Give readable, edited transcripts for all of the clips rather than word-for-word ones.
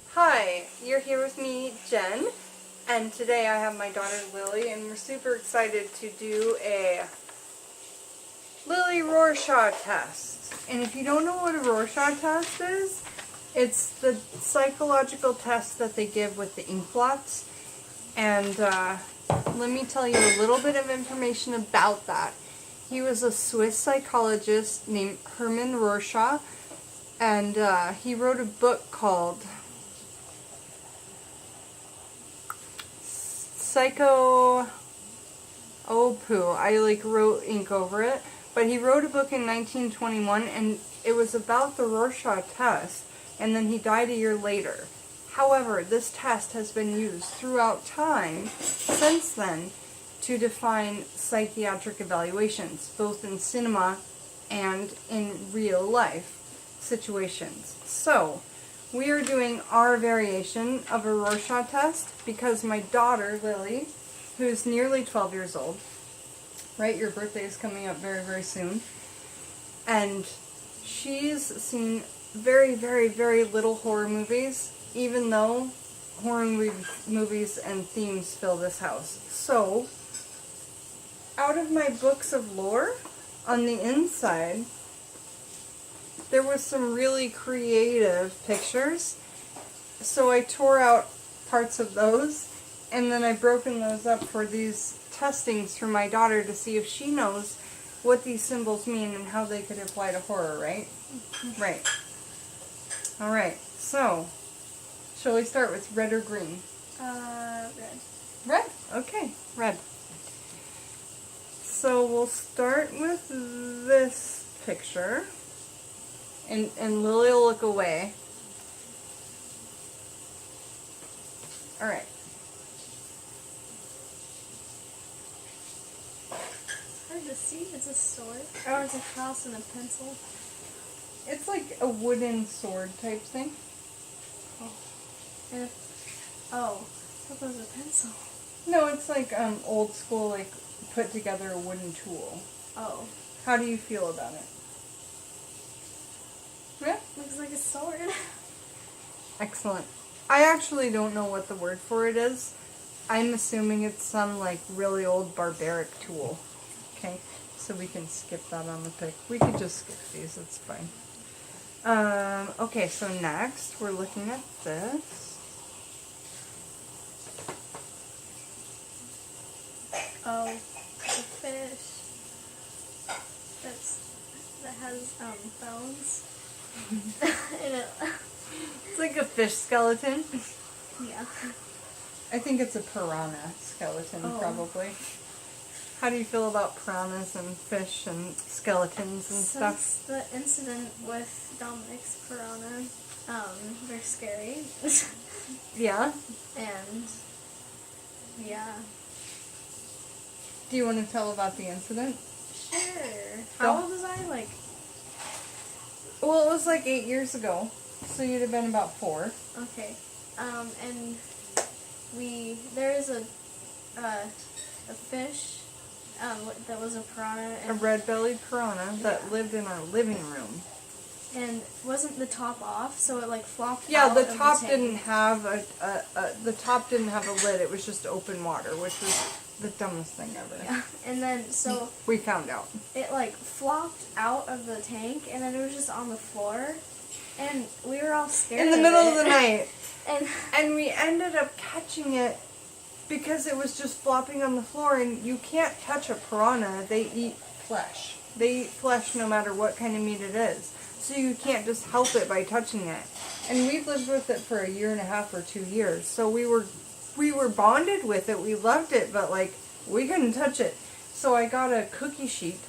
Hi, you're here with me, Jen, and today I have my daughter Lily, and we're super excited to do a Lilly Rorsharch test. And if you don't know what a Rorsharch test is, it's the psychological test that they give with the ink blots. And let me tell you a little bit of information about that. He was a Swiss psychologist named Hermann Rorsharch, and he wrote a book called I wrote ink over it, but he wrote a book in 1921, and it was about the Rorschach test, and then he died a year later. However, this test has been used throughout time since then to define psychiatric evaluations, both in cinema and in real life situations. So, we are doing our variation of a Rorschach test because my daughter, Lily, who's nearly 12 years old, right, your birthday is coming up very, very soon, and she's seen very, very, very little horror movies, even though horror movies and themes fill this house. So, out of my books of lore, on the inside, there was some really creative pictures, so I tore out parts of those, and then I've broken those up for these testings for my daughter to see if she knows what these symbols mean and how they could apply to horror, right? Right. Alright, so, shall we start with red or green? Red. Red? Okay, red. So we'll start with this picture. And Lily will look away. Alright. It's hard to see. It's a sword. Or it's a cross and a pencil. It's like a wooden sword type thing. Oh. And I thought that was a pencil. No, it's like old school, like put together a wooden tool. Oh. How do you feel about it? Yeah? Looks like a sword. Excellent. I actually don't know what the word for it is. I'm assuming it's some like really old barbaric tool. Okay, so we can skip that on the pic. We could just skip these, it's fine. Okay, so next we're looking at this. Oh, a fish. That has bones. It's like a fish skeleton. Yeah. I think it's a piranha skeleton, probably. How do you feel about piranhas and fish and skeletons and stuff? Since the incident with Dominic's piranha, they're scary. Yeah? And, yeah. Do you want to tell about the incident? Sure. How old was I? Like... Well, it was like 8 years ago, so you'd have been about 4. Okay. And there is a fish, that was a piranha. And A red-bellied piranha that lived in our living room. And wasn't the top off, so it like flopped Yeah, out the of the top tank. didn't have the top didn't have a lid. It was just open water, which was the dumbest thing ever. Yeah. And then, so... We found out. It like flopped out of the tank, and then it was just on the floor. And we were all scared In the middle of the night. And we ended up catching it because it was just flopping on the floor, and you can't touch a piranha. They eat flesh. They eat flesh no matter what kind of meat it is. So you can't just help it by touching it. And we've lived with it for 1.5 years or 2 years. So we were bonded with it. We loved it, but like we couldn't touch it. So I got a cookie sheet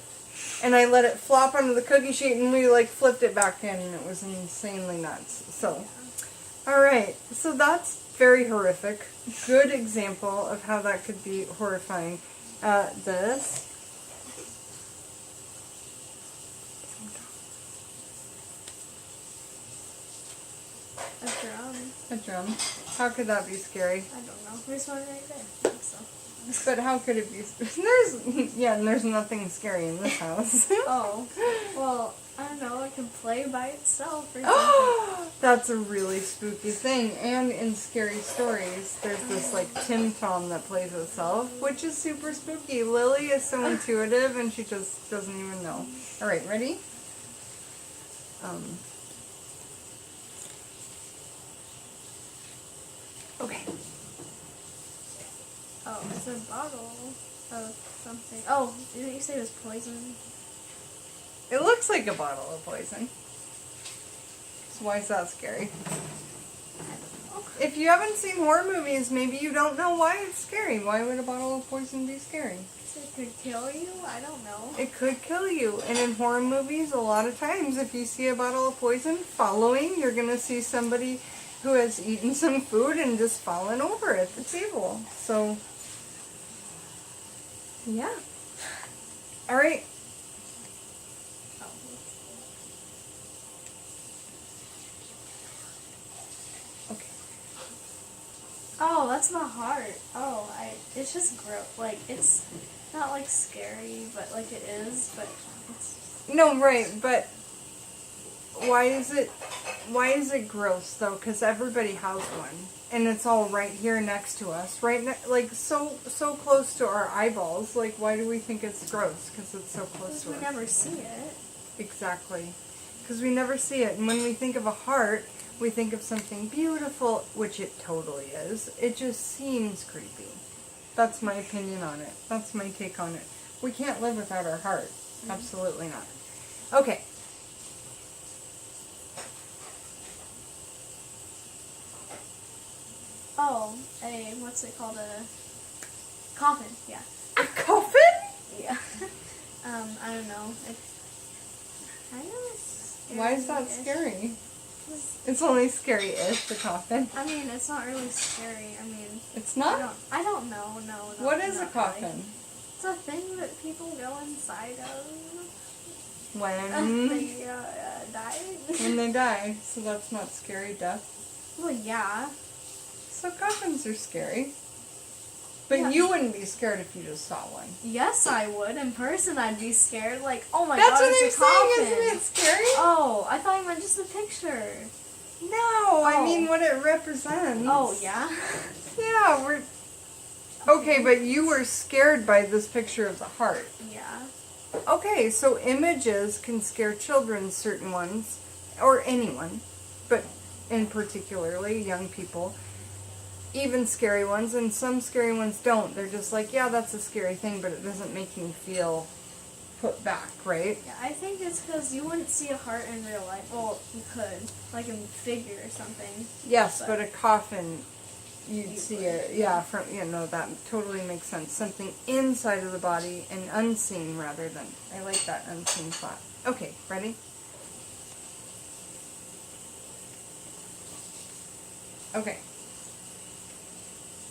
and I let it flop onto the cookie sheet, and we like flipped it back in, and it was insanely nuts. So, alright, so that's very horrific. Good example of how that could be horrifying. This. a drum. A drum. How could that be scary? I don't know. There's one right there. So. But how could it be? There's nothing scary in this house. Oh, well, I don't know, it can play by itself or something. That's a really spooky thing. And in Scary Stories, there's this like Tim Tom that plays itself, which is super spooky. Lily is so intuitive and she just doesn't even know. Alright, ready? Okay. Oh, it's a bottle of something. Oh, didn't you say it was poison? It looks like a bottle of poison. So why is that scary? If you haven't seen horror movies, maybe you don't know why it's scary. Why would a bottle of poison be scary? It could kill you? I don't know. It could kill you. And in horror movies, a lot of times, if you see a bottle of poison following, you're going to see somebody who has eaten some food and just fallen over at the table. So, yeah. All right. Okay. Oh, that's my heart. Oh, it's just gross. Like, it's not, like, scary, but, like, it is, but it's... No, right, but why is it gross, though? Because everybody has one. And it's all right here next to us. Like, so close to our eyeballs. Like, why do we think it's gross? Because it's so close to us. We never see it. Exactly. Because we never see it. And when we think of a heart, we think of something beautiful, which it totally is. It just seems creepy. That's my opinion on it. That's my take on it. We can't live without our heart. Mm-hmm. Absolutely not. Okay. Oh, what's it called? A coffin, yeah. A coffin? Yeah. I don't know. I know it's scary. Why is that scary? It's only scary if the coffin. I mean, it's not really scary. I mean... It's not? I don't know, no. What is a coffin? Really. It's a thing that people go inside of. When? They die. When they die. So that's not scary death? Well, yeah. So coffins are scary. But yeah. You wouldn't be scared if you just saw one. Yes, I would. In person, I'd be scared. Like, oh my god, it's a coffin. Isn't it scary? Oh, I thought you meant just the picture. No, I mean what it represents. Oh, yeah? Yeah, we're... Okay, but you were scared by this picture of the heart. Yeah. Okay, so images can scare children, certain ones, or anyone, but in particularly young people. Even scary ones, and some scary ones don't. They're just like, yeah, that's a scary thing, but it doesn't make me feel put back, right? Yeah, I think it's because you wouldn't see a heart in real life. Well, you could, like in figure or something. Yes, but a coffin, you'd see it. Yeah, that totally makes sense. Something inside of the body and unseen rather than, I like that unseen thought. Okay, ready? Okay.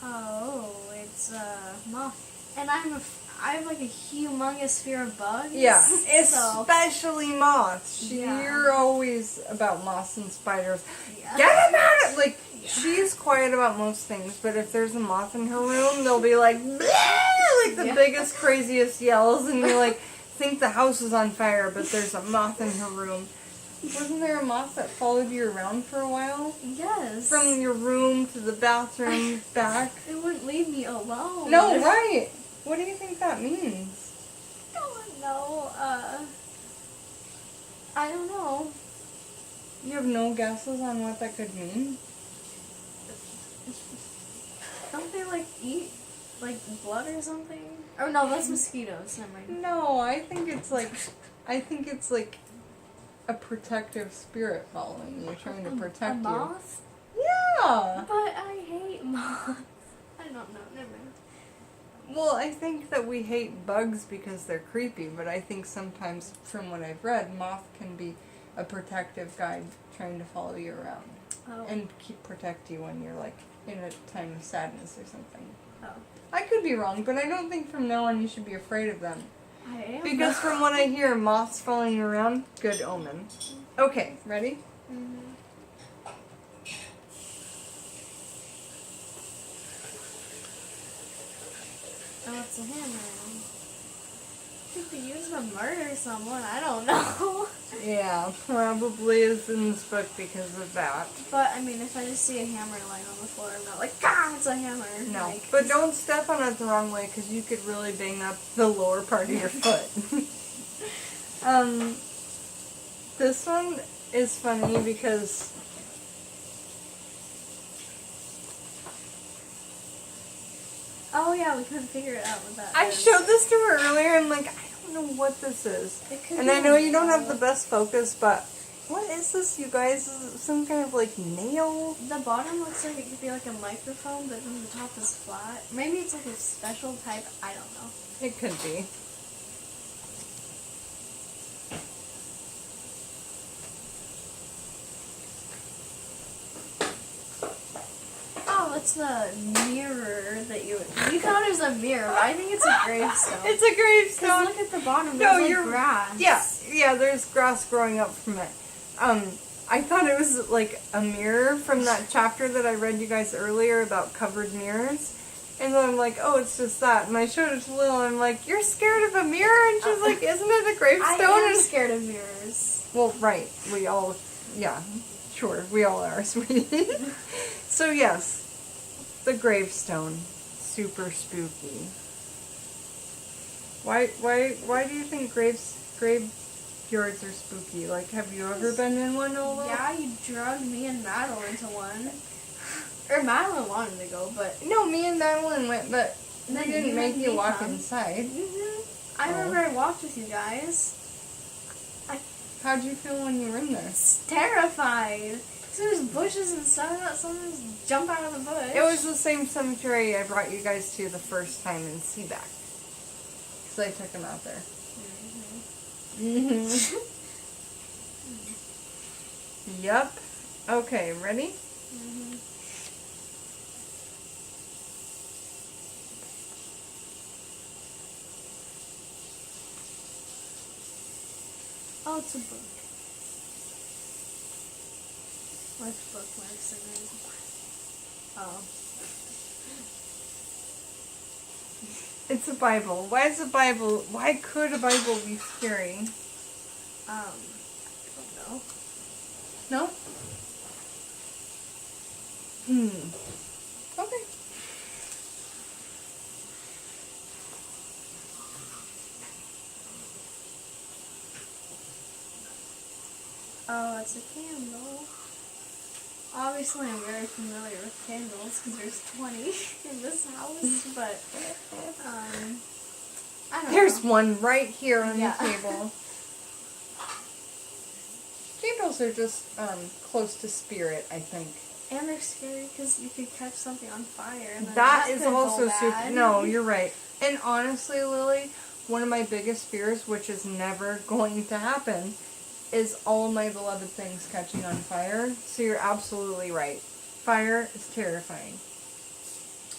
Oh, it's moth, and I have like a humongous fear of bugs. Yeah, so. especially moths. Yeah. You're always about moths and spiders. Yeah. Get them out! Like, yeah. She's quiet about most things, but if there's a moth in her room, they'll be like, bleh! Like the biggest, craziest yells, and you like think the house is on fire, but there's a moth in her room. Wasn't there a moth that followed you around for a while? Yes. From your room to the bathroom, back? It wouldn't leave me alone. No, right. What do you think that means? I don't know. I don't know. You have no guesses on what that could mean? Don't they like eat like blood or something? Oh no, that's mosquitoes. Never mind. No, I think it's like a protective spirit following you, trying to protect you. A moth? Yeah! But I hate moths. I don't know, never mind. Well, I think that we hate bugs because they're creepy, but I think sometimes, from what I've read, moth can be a protective guide trying to follow you around. Oh. And protect you when you're, like, in a time of sadness or something. Oh. I could be wrong, but I don't think from now on you should be afraid of them. I am. Because from what I hear, moths following you around, good omen. Okay, ready? Mm-hmm. Oh, it's a hammer. I think they use to murder someone. I don't know. Yeah, probably is in this book because of that. But, I mean, if I just see a hammer lying on the floor, I'm not like, ah, it's a hammer. No, Like, but don't step on it the wrong way because you could really bang up the lower part of your foot. This one is funny because oh, yeah, we couldn't figure it out with that. I showed this to her earlier and like, I don't know what this is. And I know you don't have the best focus, but what is this, you guys? Is it some kind of like nail? The bottom looks like it could be like a microphone, but then the top is flat. Maybe it's like a special type. I don't know. It could be. Oh, it's the mirror that you thought it was a mirror, but I think it's a gravestone. It's a gravestone. Because look at the bottom, there's like grass. Yeah, there's grass growing up from it. I thought it was like a mirror from that chapter that I read you guys earlier about covered mirrors. And then I'm like, oh, it's just that. And I showed it to Lil, and I'm like, you're scared of a mirror? And she's like, isn't it a gravestone? I am scared of mirrors. Well, right. We all, yeah, sure, we all are, sweetie. So yes, the gravestone, super spooky. Why do you think graveyards are spooky? Like, have you ever been in one, Ola? Yeah, you drugged me and Madeline into one. Or Madeline wanted to go, but No, me and Madeline went, but we then didn't you make and you me walk come. inside. I remember I walked with you guys. How'd you feel when you were in there? Terrified. So there's bushes and stuff. I thought someone was jump out of the bush. It was the same cemetery I brought you guys to the first time in Seaback. Because I took him out there. Mm-hmm. Yep. Okay, ready? Mm-hmm. Oh, it's a book. With bookmarks and then... Oh. It's a Bible. Why is a Bible... Why could a Bible be scary? I don't know. No? Okay. Oh, it's a candle. Obviously, I'm very familiar with candles because there's 20 in this house, but I don't There's know. one right here on Yeah. the table. Candles are just close to spirit, I think. And they're scary because you could catch something on fire. And then That that is could go also super... bad. No, you're right. And honestly, Lily, one of my biggest fears, which is never going to happen, is all my beloved things catching on fire. So you're absolutely right. Fire is terrifying.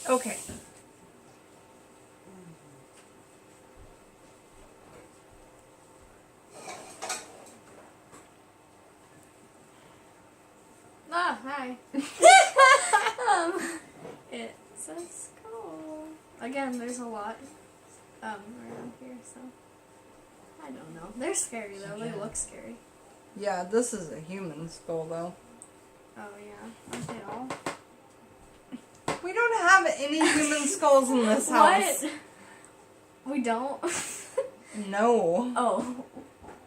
Okay. Ah, hi. It's a skull. Again, there's a lot around here, so I don't know. They're scary though. They look scary. Yeah, this is a human skull, though. Oh yeah, aren't they all? We don't have any human skulls in this house. What? We don't. No. Oh.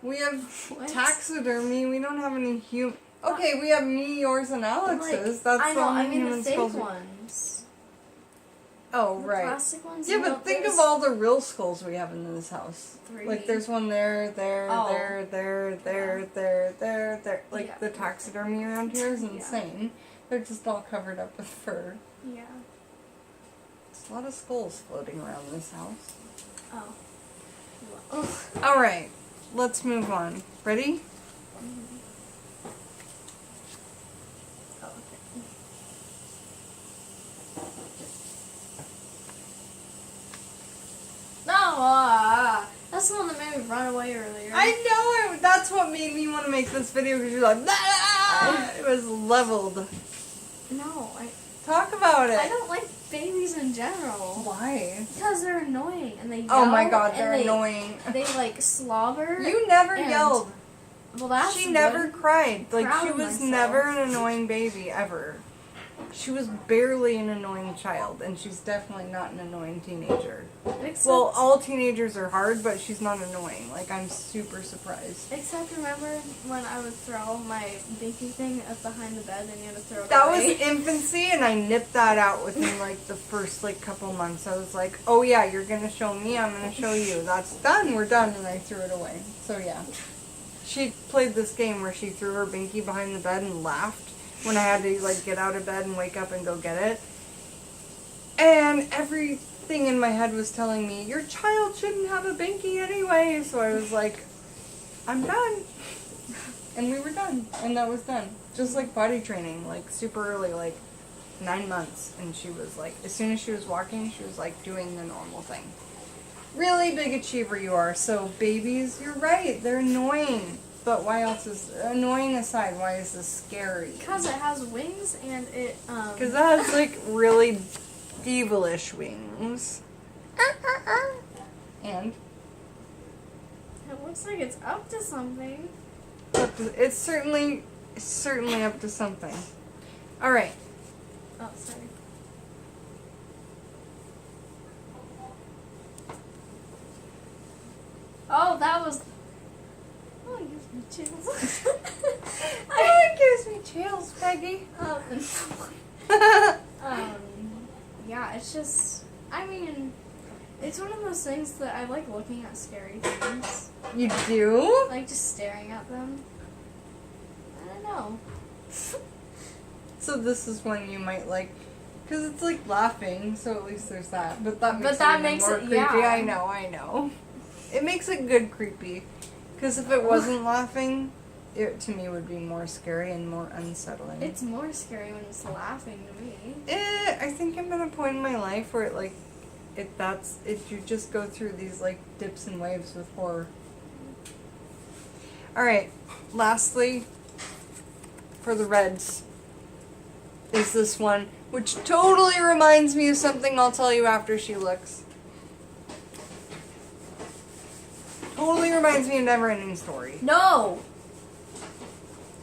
We have What? taxidermy. We don't have any human... Okay, we have me, yours, and Alex's. That's I the know. only I mean human the fake skulls. ones. Oh, The right. plastic ones. Yeah, but think of all the real skulls we have in this house. 3. Like, there's one there, Oh. there. Like, Yeah. the taxidermy around here is Yeah. insane. They're just all covered up with fur. Yeah. There's a lot of skulls floating around this house. Oh. Oh. Alright, let's move on. Ready? Oh, okay. No, that's the one that made me run away earlier. I know it. That's what made me want to make this video because you're like, "Ah!" It was leveled. No, Talk about it. I don't like babies in general. Why? Because they're annoying and they yell. Oh my god, they're and annoying. They like slobber. You never and- yelled. Well, that's She never good. cried. Like, Proud she of was myself. never an annoying baby, ever. She was barely an annoying child, and she's definitely not an annoying teenager. Except, Well, all teenagers are hard, but she's not annoying. Like, I'm super surprised. except remember when I would throw my binky thing up behind the bed and you had to throw it That away? was infancy, and I nipped that out within, like, the first, like, couple months. I was like, oh, yeah, you're going to show me, I'm going to show you. That's done, we're done, and I threw it away. So, yeah. She played this game where she threw her binky behind the bed and laughed when I had to, like, get out of bed and wake up and go get it. And everything in my head was telling me, your child shouldn't have a binky anyway. So I was like, I'm done. And we were done. And that was done. Just like potty training, like super early, like 9 months. And she was like, as soon as she was walking, she was like doing the normal thing. Really big achiever you are. So babies, you're right, they're annoying. But why else is, annoying aside, why is this scary? Because it has wings and it, Because that has like really devilish wings. And it looks like it's up to something. it's certainly up to something. Alright. Oh, sorry. Oh, that was... Oh, it gives me chills. Oh, it gives me chills, Peggy. Yeah, it's just... I mean, it's one of those things that I like looking at scary things. You do? Like, just staring at them. I don't know. So this is one you might like, because it's like laughing, so at least there's that. But that makes it even more creepy. yeah. I know. It makes it good creepy. Because if it wasn't laughing, it to me would be more scary and more unsettling. It's more scary when it's laughing to me. I think I'm at a point in my life where you just go through these like dips and waves with horror. Alright, lastly, for the reds, is this one, which totally reminds me of something I'll tell you after she looks. Totally reminds me of Neverending Story. No!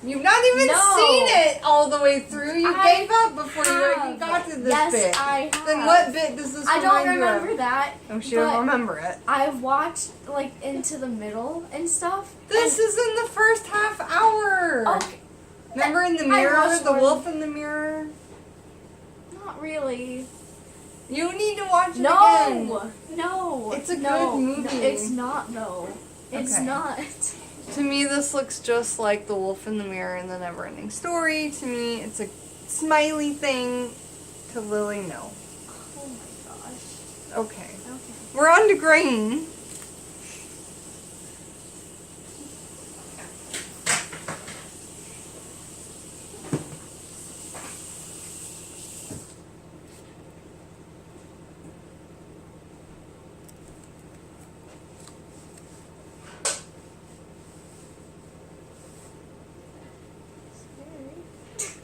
You've not even seen it all the way through. You gave up before you even got to this yes, bit. I have. Then what bit does this I don't remind you of? remember that. Oh, she don't remember it. I've watched, like, into the middle and stuff. This is in the first half hour. Okay. Remember in the I mirror, watched the more wolf in the mirror? Not really. You need to watch it again. No. It's a no, good movie. No, it's not, though. It's Okay. not. To me, this looks just like the wolf in the mirror in the Neverending Story. To me, it's a smiley thing. To Lily, no. Oh my gosh. Okay. Okay. We're on to green.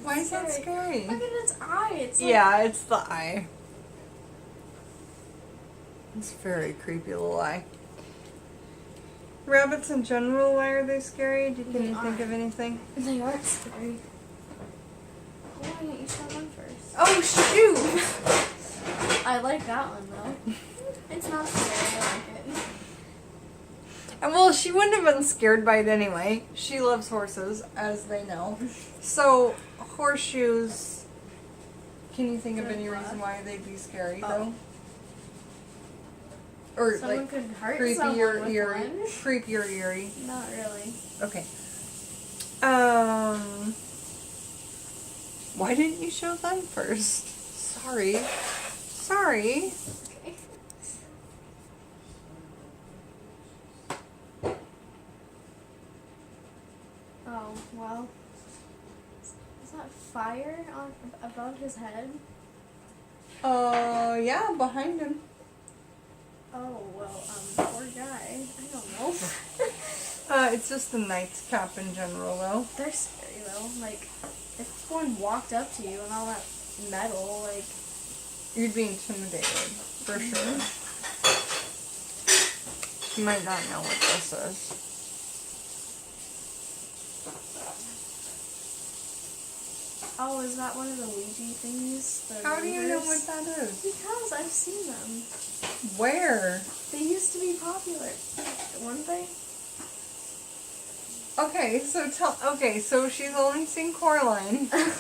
Why is that scary? Look at its eye. It's like, Yeah, it's the eye. It's a very creepy little eye. Rabbits in general, why are they scary? Can you think of anything? They aren't scary. Why didn't you show them first? Oh, shoot! I like that one, though. It's not scary. I like it. And well, she wouldn't have been scared by it anyway. She loves horses, as they know. So, horseshoes. Can you think of any reason why they'd be scary, though? Or Someone like could hurt creepy someone or with eerie? one. Creepy or eerie? Not really. Okay. Why didn't you show them first? Sorry. Sorry. Okay. Oh, well. Is that fire on above his head? Yeah, behind him. Oh, well, poor guy. I don't know. It's just the knight's cap in general, though. They're scary, though. Like, if one walked up to you and all that metal, like... You'd be intimidated, for sure. You might not know what this is. Oh, is that one of the Ouija thingies? The How do you know readers? what that is? Because I've seen them. Where? They used to be popular, weren't they? Okay, so she's only seen Coraline and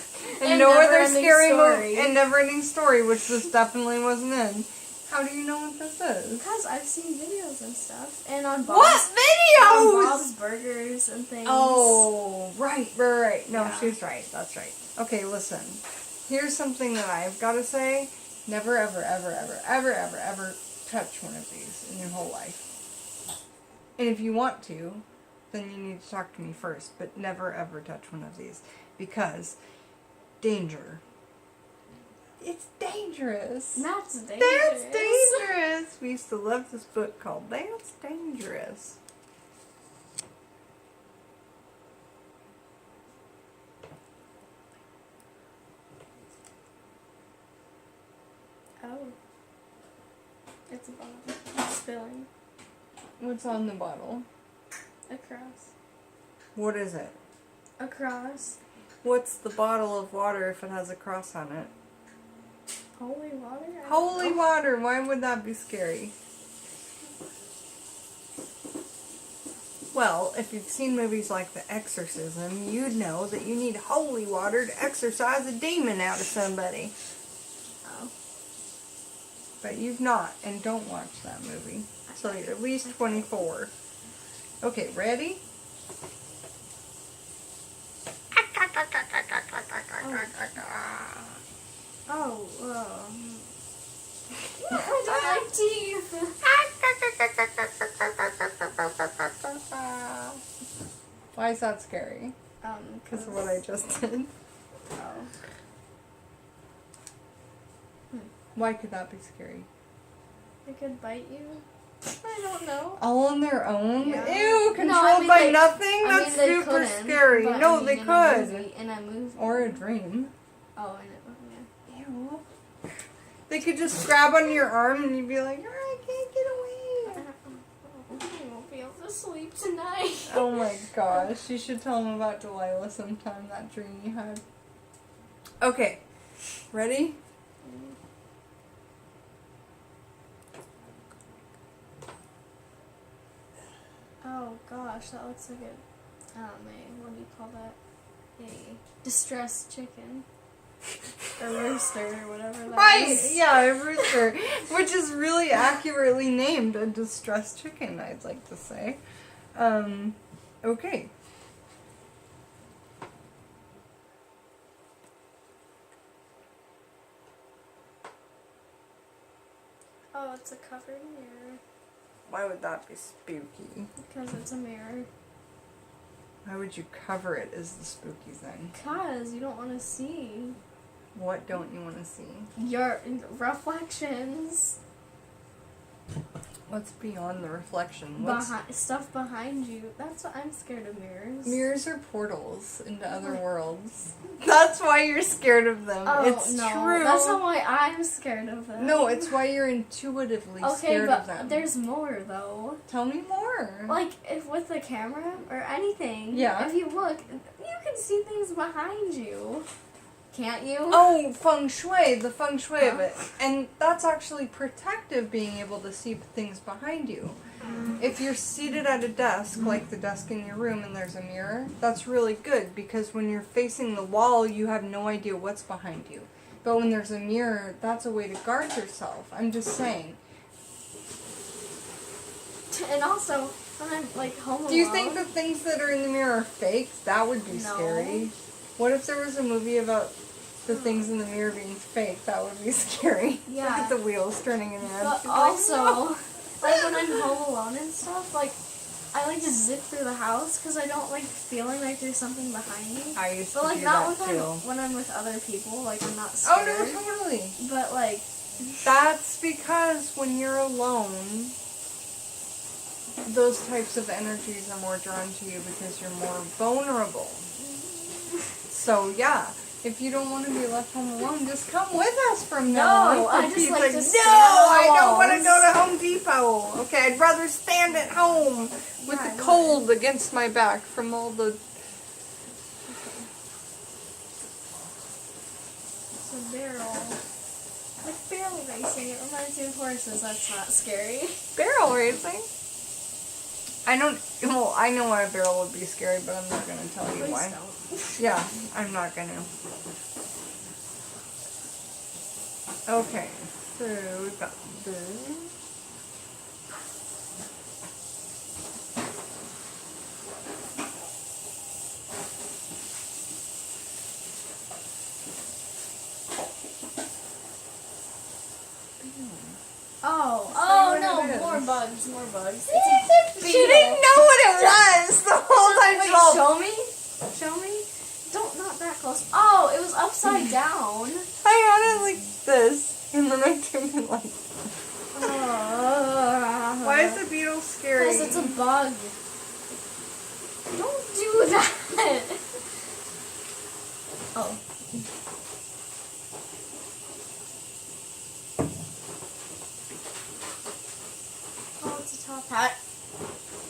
And no other Never-Ending scary Story. movie and Never-Ending Story, which this definitely wasn't in. How do you know what this is? Because I've seen videos and stuff, and on What On videos? Bob's Burgers and things. Oh, right. No, Yeah. she's right. That's right. Okay, listen. Here's something that I've got to say. Never, ever, ever, ever, ever, ever, ever touch one of these in your whole life. And if you want to, then you need to talk to me first. But never, ever touch one of these. Because danger. It's dangerous. That's dangerous. That's dangerous. We used to love this book called That's Dangerous. Oh. It's a bottle. It's spilling. What's on the bottle? A cross. What is it? A cross. What's the bottle of water if it has a cross on it? Holy water? I don't Holy know. water, why would that be scary? Well, if you've seen movies like The Exorcism, you'd know that you need holy water to exorcise a demon out of somebody. Oh. But you've not, and don't watch that movie. So you're at least 24. Okay, ready? Oh, I don't like teeth. Why is that scary? Because of what I just did. Oh. Why could that be scary? They could bite you? I don't know. All on their own? Yeah. Ew, controlled No, I mean, by they- nothing? I That's mean, they super couldn't, scary. but No, I mean, they in could. In a movie. Or a dream. Oh, I know. Yeah. Ew. They could just grab on your arm and you'd be like, I can't get away. I won't be able to sleep tonight. Oh my gosh. You should tell them about Delilah sometime, that dream you had. Okay. Ready? Oh gosh, that looks like what do you call that? A distressed chicken. Or rooster, or whatever that Right, is. yeah, a rooster, which is really accurately named a distressed chicken, I'd like to say. Okay. Oh, it's a covered mirror. Why would that be spooky? Because it's a mirror. Why would you cover it as the spooky thing? Because you don't want to see What don't you want to see? your reflections. What's beyond the reflection? What's... Stuff behind you. That's what I'm scared of mirrors. Mirrors are portals into other worlds. That's why you're scared of them. Oh, It's no. true. That's not why I'm scared of them. No, it's why you're intuitively okay, scared but of them. there's more though. Tell me more. Like if with the camera or anything. Yeah. If you look, you can see things behind you. Can't you? Oh, feng shui, the feng shui of it. And that's actually protective, being able to see things behind you. If you're seated at a desk, like the desk in your room, and there's a mirror, that's really good, because when you're facing the wall, you have no idea what's behind you. But when there's a mirror, that's a way to guard yourself. I'm just saying. And also, when I'm like home alone. Do you think the things that are in the mirror are fake? That would be No. scary. What if there was a movie about the things in the mirror being fake? That would be scary. Yeah. Look at the wheels turning in your head. But She's like, also, "No." like when I'm home alone and stuff, like I like to zip through the house because I don't like feeling like there's something behind me. I used But to like do not that with too. when I'm with other people, like I'm not Oh scared. no, totally. But like, That's because when you're alone, those types of energies are more drawn to you because you're more vulnerable. So yeah, if you don't want to be left home alone, just come with us from now on. No, I just He's like to no, stand on the I don't want to walls." go to Home Depot. Okay, I'd rather stand at home with Yeah, I the know. cold against my back from all the... barrel. Like barrel racing. It reminds me of horses. That's not scary. Barrel racing? I know why a barrel would be scary, but I'm not going to tell you Please why. don't. Yeah, I'm not going to. Okay, so we've got this. Oh no, more bugs. It's a She didn't know what it was the whole time. Wait, show me. Don't, not that close. Oh, it was upside down. I had it like this, and then I turned it like. Why is the beetle scary? Because it's a bug. Don't do that. Oh. Oh, it's a top hat.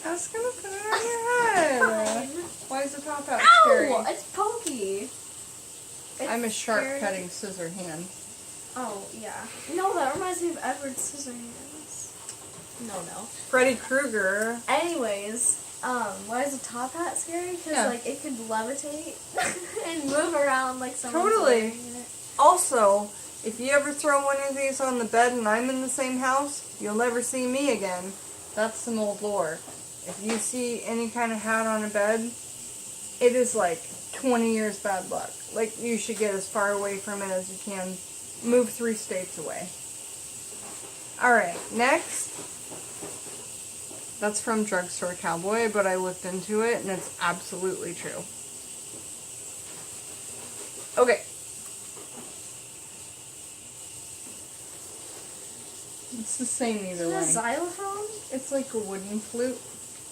I was gonna put it on your head. Fine. Why is the top hat Ow! scary? It's pokey. I'm a sharp scary. cutting scissor hand. Oh, yeah. No, that reminds me of Edward Scissorhands. No. Freddy Krueger. Anyways, why is a top hat scary? Because, like, it could levitate and move around like someone's Totally. wearing it. Also, if you ever throw one of these on the bed and I'm in the same house, you'll never see me again. That's some old lore. If you see any kind of hat on a bed, it is like 20 years bad luck. Like, you should get as far away from it as you can. Move 3 states away. Alright, next. That's from Drugstore Cowboy, but I looked into it and it's absolutely true. Okay. It's the same either Is it a way. xylophone? It's like a wooden flute.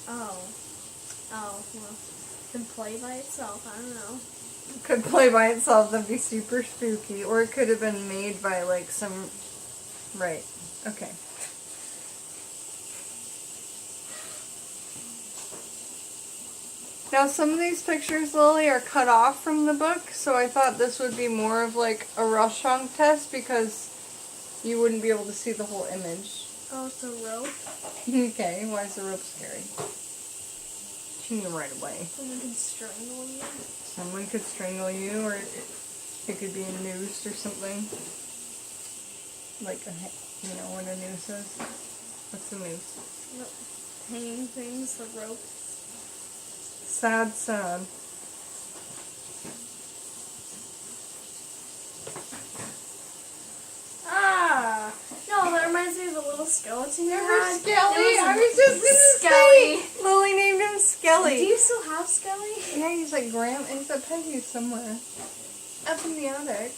Oh, well, can play by itself, I don't know. It could play by itself, that'd be super spooky. Or it could have been made by like some... Right. Okay. Now some of these pictures, Lily, are cut off from the book, so I thought this would be more of like a Rorsharch test because you wouldn't be able to see the whole image. Oh, it's a rope? Okay, why is the rope scary? She knew right away. Someone can strangle you? Someone could strangle you, or it could be a noose or something. Like, you know what a noose is? What's a noose? Hanging things, the ropes. Sad, sad. Ah! No, that reminds me of the little skeleton you Remember had. Skelly? It I was just gonna Skelly. say! Lily named him Skelly. Do you still have Skelly? Yeah, he's like he's at Peggy's somewhere. Up in the attic.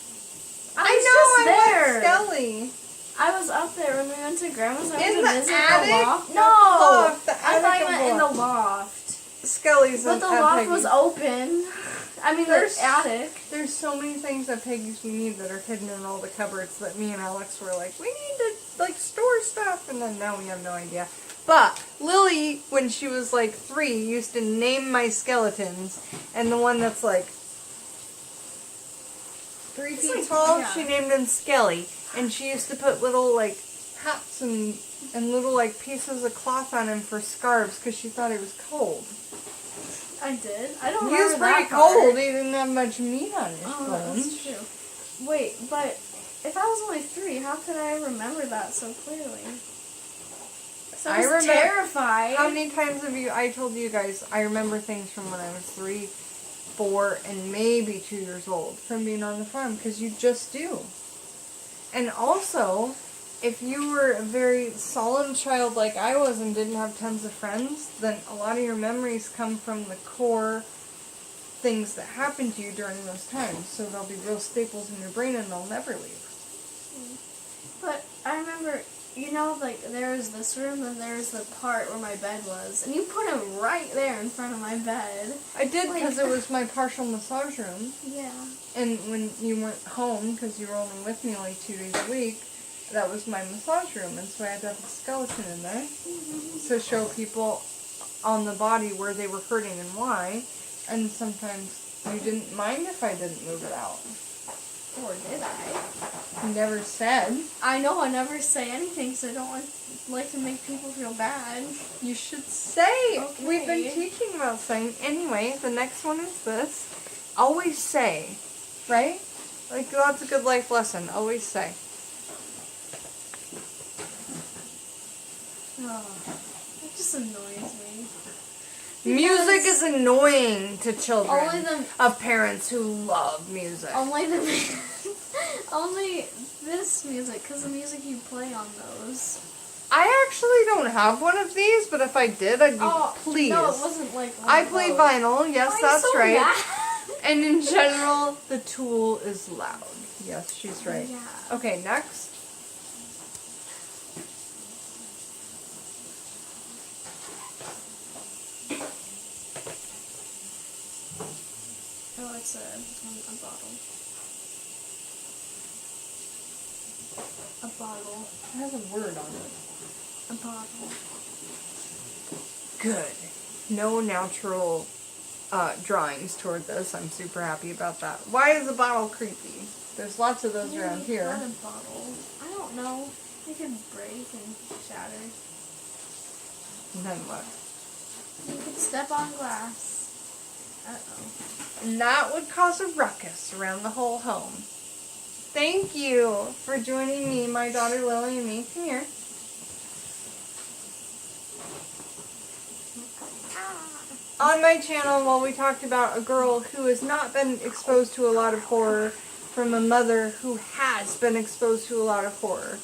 I was want there. Skelly. I was up there when we went to Grandma's. I In went to the visit attic? the loft. The No! loft, the I thought attic you meant in of the loft. Skelly's But the at loft Peggy's. was open. I mean, There's- the attic. There's so many things at Peggy's we need that are hidden in all the cupboards that me and Alex were like, we need to like store stuff, and then now we have no idea. But Lily, when she was like 3, used to name my skeletons, and the one that's like 3 feet like- tall, yeah. she named him Skelly, and she used to put little like hats and little like pieces of cloth on him for scarves because she thought he was cold. I did. I don't He remember was pretty that part. cold. He didn't have much meat on his Oh, bones. that's true. Wait, but if I was only 3, how could I remember that so clearly? So I was remember- terrified. How many times have I told you guys I remember things from when I was 3, 4, and maybe 2 years old from being on the farm, because you just do. And also, if you were a very solemn child like I was and didn't have tons of friends, then a lot of your memories come from the core things that happened to you during those times. So they'll be real staples in your brain and they'll never leave. But I remember, you know, like, there was this room and there was the part where my bed was. And you put him right there in front of my bed. I did because it was my partial massage room. Yeah. And when you weren't home, because you were only with me like 2 days a week, that was my massage room, and so I had to have the skeleton in there to show people on the body where they were hurting and why, and sometimes you didn't mind if I didn't move it out. Or did I? Never said. I know I never say anything because I don't like to make people feel bad. You should say. Okay. We've been teaching about saying. Anyway, the next one is this. Always say. Right? Like, that's a good life lesson. Always say. Oh, it just annoys me. Music is annoying to children Only the- of parents who love music. Only this music, because the music you play on those. I actually don't have one of these, but if I did, I'd be pleased. No, it wasn't like one I of play those. vinyl. Yes, Why that's so right. mad? And in general, the tool is loud. Yes, she's right. Yeah. Okay, next. Oh, it's a bottle. A bottle. It has a word on it. A bottle. Good. No natural drawings toward this. I'm super happy about that. Why is a bottle creepy? There's lots of those around here. Not a bottle. I don't know. It could break and shatter. And then what? You could step on glass. Uh-oh. And that would cause a ruckus around the whole home. Thank you for joining me, my daughter Lily, and me. Come here. On my channel, well, we talked about a girl who has not been exposed to a lot of horror from a mother who has been exposed to a lot of horror.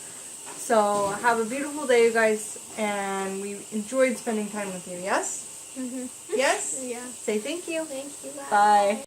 So, have a beautiful day, you guys, and we enjoyed spending time with you, yes? Mm-hmm. Yes? Yeah. Say thank you. Thank you. Bye.